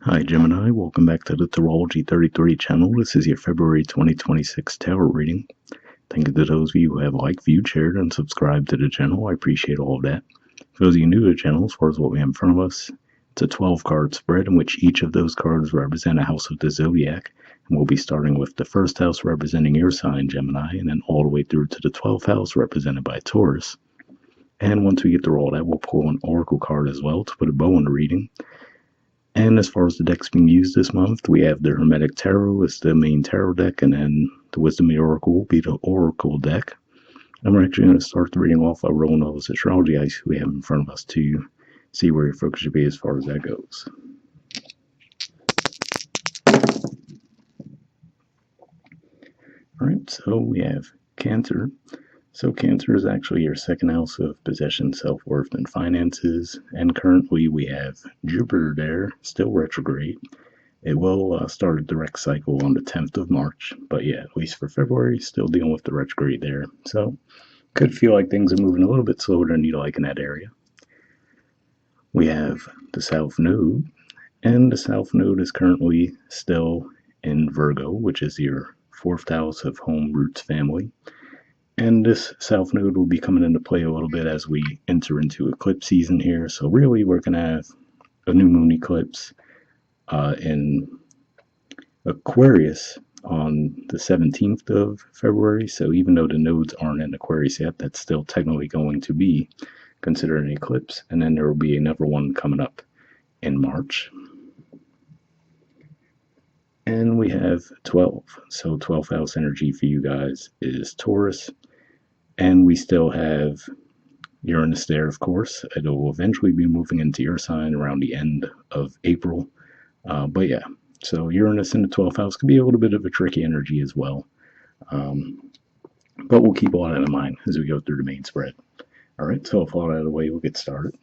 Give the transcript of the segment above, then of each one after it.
Hi Gemini, welcome back to the Astrology 33 channel. This is your February 2026 tarot reading. Thank you to those of you who have liked, viewed, shared, and subscribed to the channel. I appreciate all of that. For those of you new to the channel, as far as what we have in front of us, it's a 12-card spread in which each of those cards represent a house of the zodiac. And we'll be starting with the first house representing your sign, Gemini, and then all the way through to the 12th house represented by Taurus. And once we get through all that, we'll pull an oracle card as well to put a bow on the reading. And as far as the decks being used this month, we have the Hermetic Tarot as the main tarot deck, and then the Wisdom of the Oracle will be the Oracle deck. And we're actually going to start the reading off by rolling all this astrology ice we have in front of us to see where your focus should be as far as that goes. Alright, so we have Cancer. So Cancer is actually your second house of possession, self-worth, and finances. And currently we have Jupiter there, still retrograde. It will start a direct cycle on the 10th of March. But yeah, at least for February, still dealing with the retrograde there. So could feel like things are moving a little bit slower than you'd like in that area. We have the South Node. And the South Node is currently still in Virgo, which is your fourth house of home, roots, family. And this South Node will be coming into play a little bit as we enter into eclipse season here. So really, we're going to have a new moon eclipse in Aquarius on the 17th of February. So even though the nodes aren't in Aquarius yet, that's still technically going to be considered an eclipse. And then there will be another one coming up in March. And we have 12. So 12th house energy for you guys is Taurus. And we still have Uranus there, of course. It will eventually be moving into your sign around the end of April. But yeah, so Uranus in the 12th house could be a little bit of a tricky energy as well. But we'll keep all that in mind as we go through the main spread. All right, so with all that out of the way, we'll get started.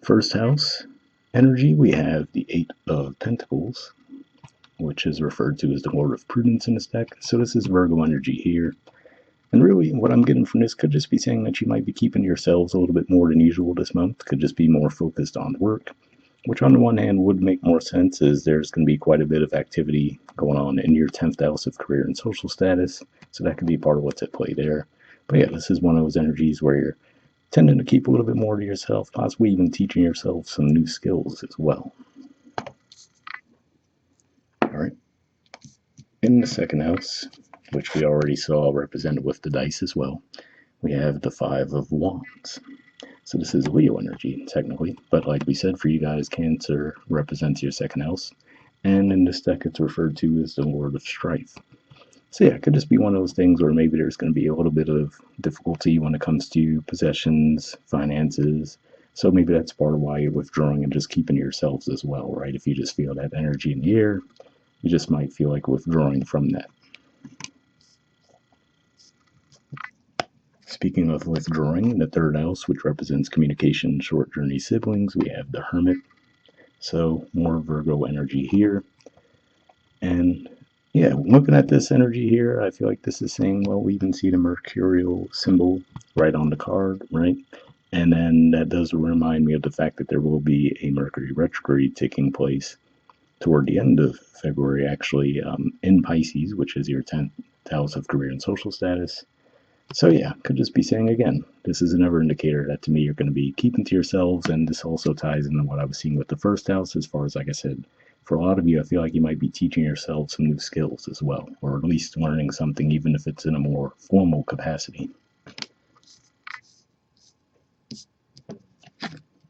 First house energy, we have the Eight of Pentacles, which is referred to as the Lord of Prudence in this deck. So this is Virgo energy here. And really, what I'm getting from this could just be saying that you might be keeping yourselves a little bit more than usual this month. Could just be more focused on work, which on the one hand would make more sense as there's going to be quite a bit of activity going on in your 10th house of career and social status. So that could be part of what's at play there. But yeah, this is one of those energies where you're tending to keep a little bit more to yourself, possibly even teaching yourself some new skills as well. All right. In the second house, which we already saw represented with the dice as well, we have the Five of Wands. So this is Leo energy, technically, but like we said, for you guys, Cancer represents your second house, and in this deck it's referred to as the Lord of Strife. So yeah, it could just be one of those things where maybe there's going to be a little bit of difficulty when it comes to possessions, finances, so maybe that's part of why you're withdrawing and just keeping yourselves as well, right? If you just feel that energy in the air, you just might feel like withdrawing from that. Speaking of withdrawing, in the third house, which represents communication, short journey siblings, we have the Hermit. So more Virgo energy here. And yeah, looking at this energy here, I feel like this is saying, well, we even see the mercurial symbol right on the card, right? And then that does remind me of the fact that there will be a Mercury retrograde taking place toward the end of February, actually, in Pisces, which is your 10th house of career and social status. So yeah, could just be saying again, this is another indicator that to me you're going to be keeping to yourselves, and this also ties into what I was seeing with the first house as far as, like I said, for a lot of you, I feel like you might be teaching yourself some new skills as well, or at least learning something even if it's in a more formal capacity.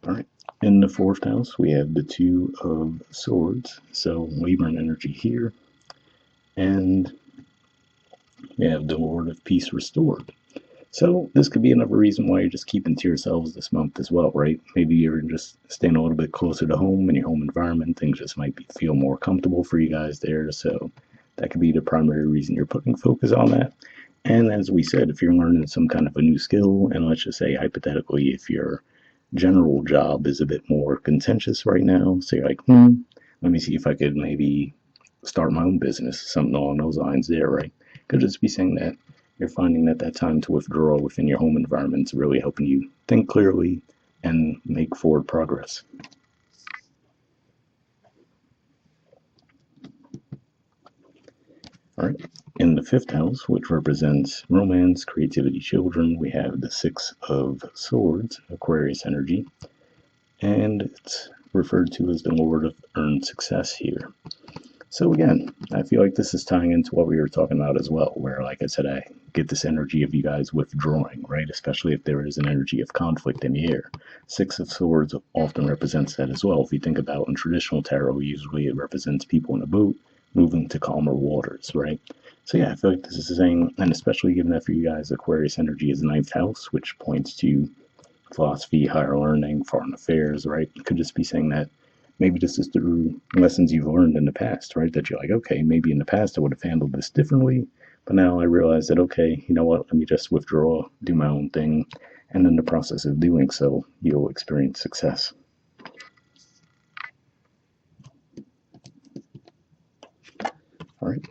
All right, in the fourth house, we have the Two of Swords, so Libran energy here, and we have the Lord of Peace restored. So this could be another reason why you're just keeping to yourselves this month as well, right? Maybe you're just staying a little bit closer to home in your home environment. Things just might feel more comfortable for you guys there. So that could be the primary reason you're putting focus on that. And as we said, if you're learning some kind of a new skill, and let's just say hypothetically, if your general job is a bit more contentious right now, so you're like, let me see if I could maybe start my own business, something along those lines there, right? Could just be saying that you're finding that time to withdraw within your home environment is really helping you think clearly and make forward progress. fifth house, which represents romance, creativity, children, we have the Six of Swords, Aquarius energy, and it's referred to as the Lord of Earned Success here. So again, I feel like this is tying into what we were talking about as well, where, like I said, I get this energy of you guys withdrawing, right? Especially if there is an energy of conflict in the air. Six of Swords often represents that as well. If you think about in traditional tarot, usually it represents people in a boat moving to calmer waters, right? So yeah, I feel like this is saying, and especially given that for you guys, Aquarius energy is ninth house, which points to philosophy, higher learning, foreign affairs, right? It could just be saying that maybe this is through lessons you've learned in the past, right? That you're like, okay, maybe in the past I would have handled this differently, but now I realize that, okay, you know what, let me just withdraw, do my own thing, and in the process of doing so, you'll experience success. All right.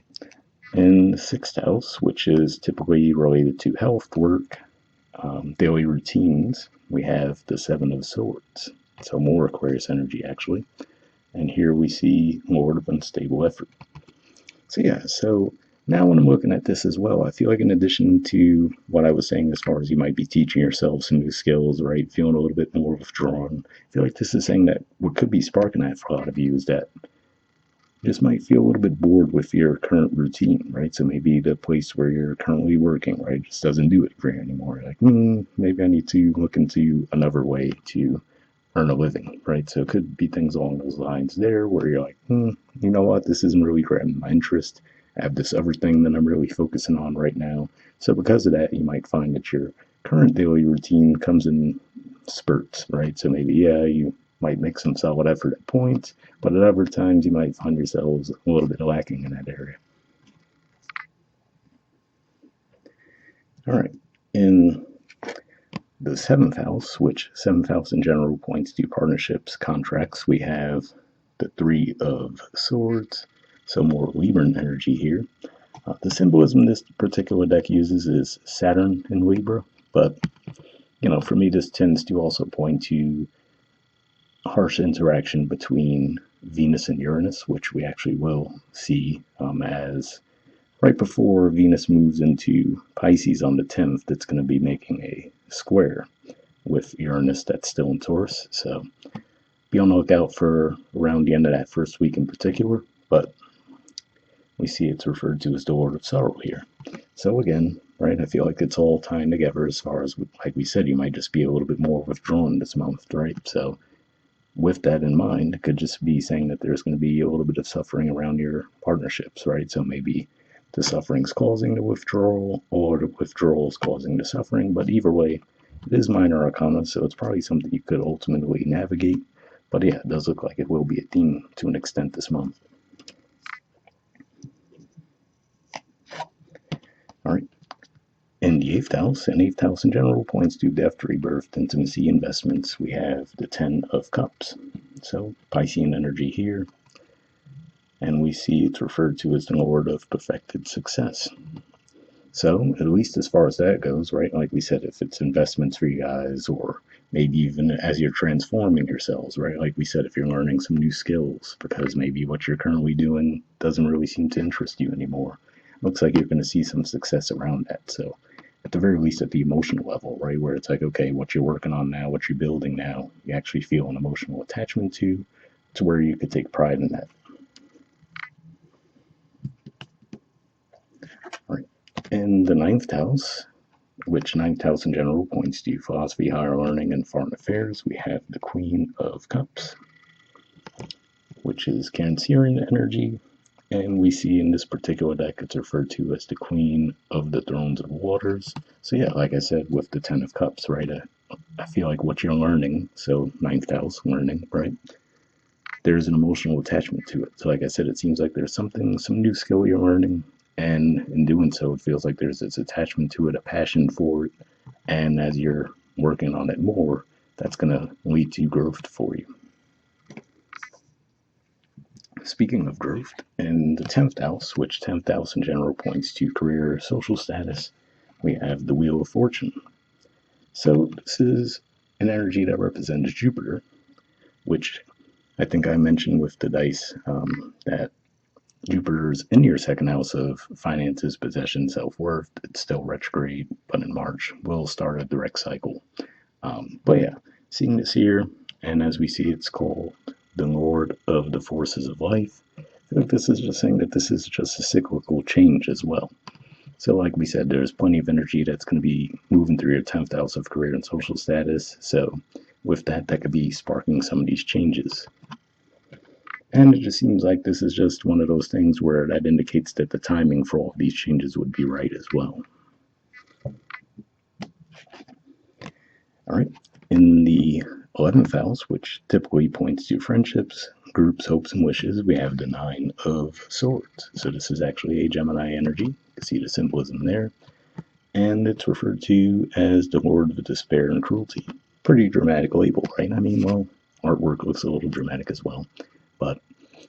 In the sixth house, which is typically related to health, work, daily routines, we have the Seven of Swords. So more Aquarius energy, actually. And here we see Lord of Unstable Effort. So yeah, so now when I'm looking at this as well, I feel like in addition to what I was saying as far as you might be teaching yourself some new skills, right, feeling a little bit more withdrawn, I feel like this is saying that what could be sparking that for a lot of you is that you just might feel a little bit bored with your current routine, right? So maybe the place where you're currently working, right, just doesn't do it for you anymore. You're like, maybe I need to look into another way to earn a living, right? So it could be things along those lines there where you're like, you know what, this isn't really grabbing my interest. I have this other thing that I'm really focusing on right now. So because of that, you might find that your current daily routine comes in spurts, right? So maybe, yeah, you might make some solid effort at points, but at other times you might find yourselves a little bit lacking in that area. All right. In the seventh house, which seventh house in general points to partnerships, contracts, we have the Three of Swords, so more Libran energy here. The symbolism this particular deck uses is Saturn in Libra, but for me, this tends to also point to harsh interaction between Venus and Uranus, which we actually will see as right before Venus moves into Pisces on the 10th, that's going to be making a square with Uranus that's still in Taurus. So be on the lookout for around the end of that first week in particular, but we see it's referred to as the Lord of Sorrow here. So again, right, I feel like it's all tying together as far as, like we said, you might just be a little bit more withdrawn this month, right? So with that in mind, it could just be saying that there's going to be a little bit of suffering around your partnerships, right? So maybe the suffering's causing the withdrawal or the withdrawal is causing the suffering, but either way, it is minor arcana, so it's probably something you could ultimately navigate. But yeah, it does look like it will be a theme to an extent this month. All right. In the eighth house, and eighth house in general points to death, rebirth, intimacy, investments, we have the Ten of Cups. So Piscean energy here. And we see it's referred to as the Lord of Perfected Success. So, at least as far as that goes, right, like we said, if it's investments for you guys, or maybe even as you're transforming yourselves, right, like we said, if you're learning some new skills, because maybe what you're currently doing doesn't really seem to interest you anymore, looks like you're going to see some success around that. So, at the very least, at the emotional level, right, where it's like, okay, what you're working on now, what you're building now, you actually feel an emotional attachment to where you could take pride in that. Right. In the ninth house, which ninth house in general points to philosophy, higher learning, and foreign affairs, we have the Queen of Cups, which is Cancerian energy. And we see in this particular deck, it's referred to as the Queen of the Thrones of Waters. So yeah, like I said, with the Ten of Cups, right, I feel like what you're learning, so ninth house learning, right, there's an emotional attachment to it. So like I said, it seems like there's some new skill you're learning, and in doing so, it feels like there's this attachment to it, a passion for it, and as you're working on it more, that's going to lead to growth for you. Speaking of growth, in the 10th house, which 10th house in general points to career, social status, we have the Wheel of Fortune. So this is an energy that represents Jupiter, which I think I mentioned with the dice that Jupiter's in your second house of finances, possession, self-worth. It's still retrograde, but in March we'll start a direct cycle. But yeah, seeing this here, and as we see, it's called the Lord of the Forces of Life. I feel like this is just saying that this is just a cyclical change as well. So, like we said, there's plenty of energy that's going to be moving through your 10th house of career and social status. So, with that, that could be sparking some of these changes. And it just seems like this is just one of those things where that indicates that the timing for all of these changes would be right as well. All right. In the 11th house, which typically points to friendships, groups, hopes, and wishes, we have the Nine of Swords. So this is actually a Gemini energy. You can see the symbolism there. And it's referred to as the Lord of Despair and Cruelty. Pretty dramatic label, right? I mean, well, artwork looks a little dramatic as well. But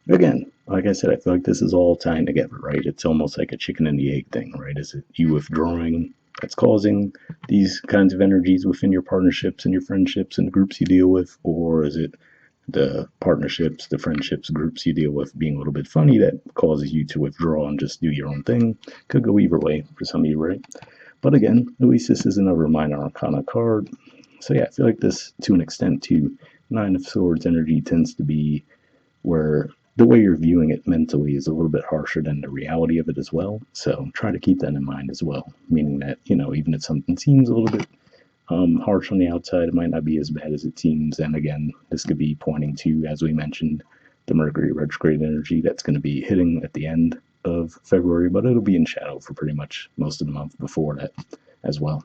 again, like I said, I feel like this is all tying together, right? It's almost like a chicken and the egg thing, right? Is it you withdrawing that's causing these kinds of energies within your partnerships and your friendships and the groups you deal with? Or is it the partnerships, the friendships, groups you deal with being a little bit funny that causes you to withdraw and just do your own thing? Could go either way for some of you, right? But again, at least this is another minor arcana card. So yeah, I feel like this, to an extent, too, Nine of Swords energy tends to be where the way you're viewing it mentally is a little bit harsher than the reality of it as well. So try to keep that in mind as well. Meaning that, even if something seems a little bit harsh on the outside, it might not be as bad as it seems. And again, this could be pointing to, as we mentioned, the Mercury retrograde energy that's going to be hitting at the end of February, but it'll be in shadow for pretty much most of the month before that as well.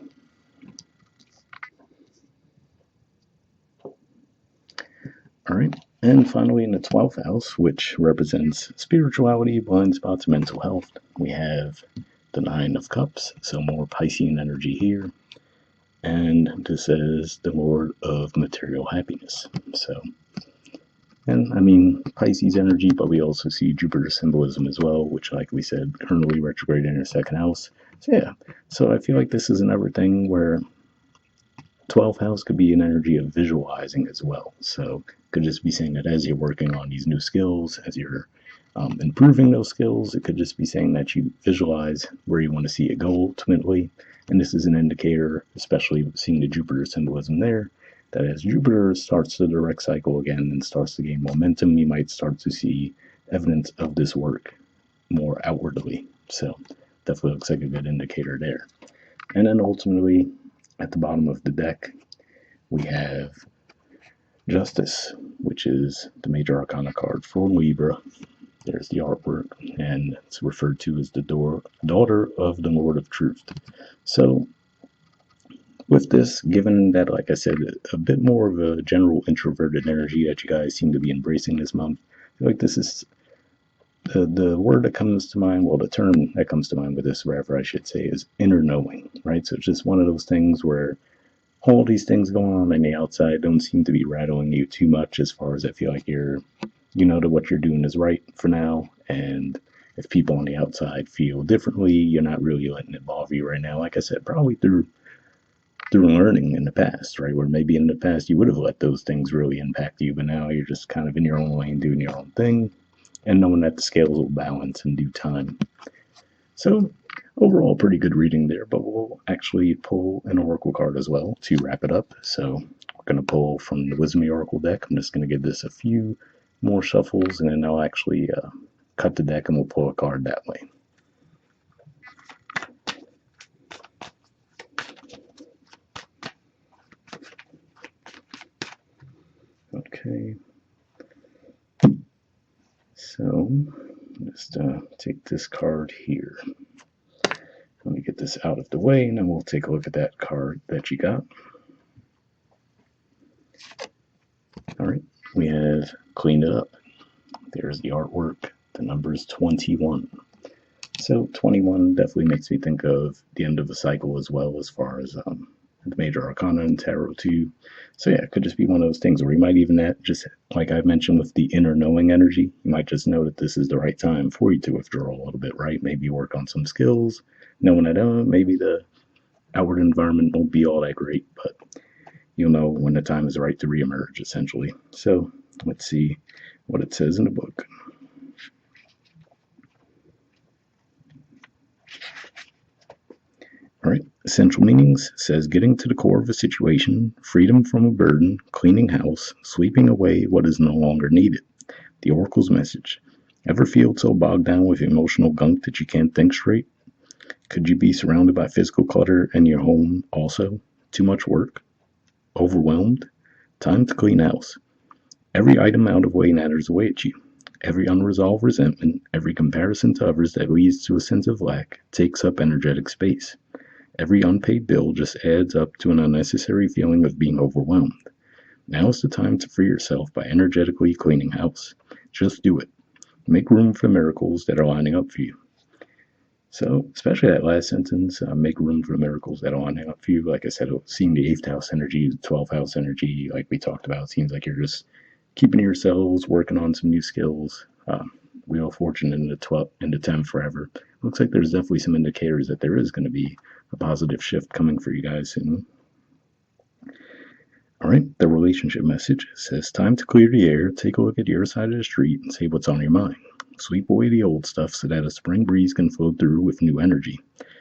All right. And finally, in the 12th house, which represents spirituality, blind spots, mental health, we have the Nine of Cups, so more Piscean energy here. And this is the Lord of material happiness. So, and I mean, Pisces energy, but we also see Jupiter symbolism as well, which, like we said, currently retrograde in your second house. So, yeah. So, I feel like this is another thing where 12th house could be an energy of visualizing as well. So could just be saying that as you're working on these new skills, as you're improving those skills, it could just be saying that you visualize where you want to see it go ultimately. And this is an indicator, especially seeing the Jupiter symbolism there, that as Jupiter starts the direct cycle again and starts to gain momentum, you might start to see evidence of this work more outwardly. So definitely looks like a good indicator there. And then ultimately, at the bottom of the deck, we have Justice, which is the major arcana card for Libra. There's the artwork, and it's referred to as the daughter of the Lord of Truth. So, with this, given that, like I said, a bit more of a general introverted energy that you guys seem to be embracing this month, I feel like this is the word that comes to mind, well, the term that comes to mind with this, rather, I should say, is inner knowing, right? So it's just one of those things where all these things going on the outside don't seem to be rattling you too much, as far as I feel like you know that what you're doing is right for now. And if people on the outside feel differently, you're not really letting it bother you right now. Like I said, probably through learning in the past, right? Where maybe in the past you would have let those things really impact you, but now you're just kind of in your own lane doing your own thing, and knowing that the scales will balance in due time. So overall, pretty good reading there, but we'll actually pull an oracle card as well to wrap it up. So we're going to pull from the Wisdom Oracle deck. I'm just going to give this a few more shuffles, and then I'll actually cut the deck and we'll pull a card that way. Okay. So just take this card here. Let me get this out of the way, and then we'll take a look at that card that you got. All right, we have cleaned it up. There's the artwork. The number is 21. So 21 definitely makes me think of the end of a cycle as well, as far as the major arcana and tarot too. So yeah, it could just be one of those things where you might even just, like I mentioned with the inner knowing energy, you might just know that this is the right time for you to withdraw a little bit, right? Maybe work on some skills, knowing that maybe the outward environment won't be all that great, but you'll know when the time is right to reemerge, essentially. So let's see what it says in the book. All right. Essential meanings says getting to the core of a situation, freedom from a burden, cleaning house, sweeping away what is no longer needed. The Oracle's message. Ever feel so bogged down with emotional gunk that you can't think straight? Could you be surrounded by physical clutter in your home also? Too much work? Overwhelmed? Time to clean house. Every item out of way natters away at you. Every unresolved resentment, every comparison to others that leads to a sense of lack takes up energetic space. Every unpaid bill just adds up to an unnecessary feeling of being overwhelmed. Now is the time to free yourself by energetically cleaning house. Just do it. Make room for the miracles that are lining up for you. So, especially that last sentence, make room for the miracles that are lining up for you. Like I said, seeing the 8th house energy, the 12th house energy, like we talked about, it seems like you're just keeping to yourselves, working on some new skills. Wheel of Fortune in the 12th, in the 10th forever. Looks like there's definitely some indicators that there is going to be a positive shift coming for you guys soon. All right, the relationship message says time to clear the air, take a look at your side of the street, and say what's on your mind. Sweep away the old stuff so that a spring breeze can flow through with new energy.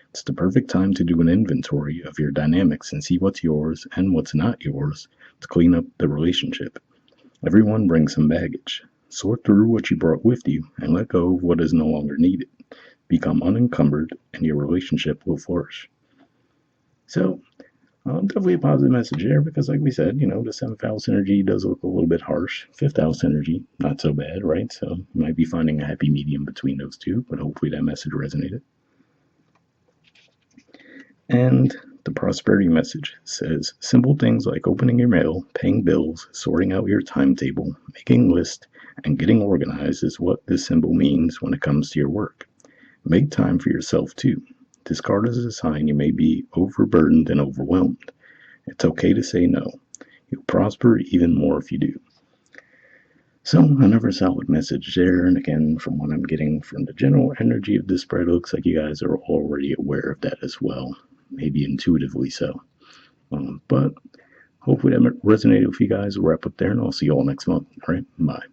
It's the perfect time to do an inventory of your dynamics and see what's yours and what's not yours to clean up the relationship. Everyone brings some baggage. Sort through what you brought with you and let go of what is no longer needed. Become unencumbered, and your relationship will flourish. So, definitely a positive message there because, like we said, the 7th house energy does look a little bit harsh. 5th house energy, not so bad, right? So, you might be finding a happy medium between those two, but hopefully that message resonated. And the prosperity message says simple things like opening your mail, paying bills, sorting out your timetable, making lists, and getting organized is what this symbol means when it comes to your work. Make time for yourself too. Discard as a sign you may be overburdened and overwhelmed. It's okay to say no. You'll prosper even more if you do. So, another solid message there, and again, from what I'm getting from the general energy of this spread, it looks like you guys are already aware of that as well, maybe intuitively so. But hopefully that resonated with you guys. We'll wrap up there, and I'll see you all next month. All right, bye.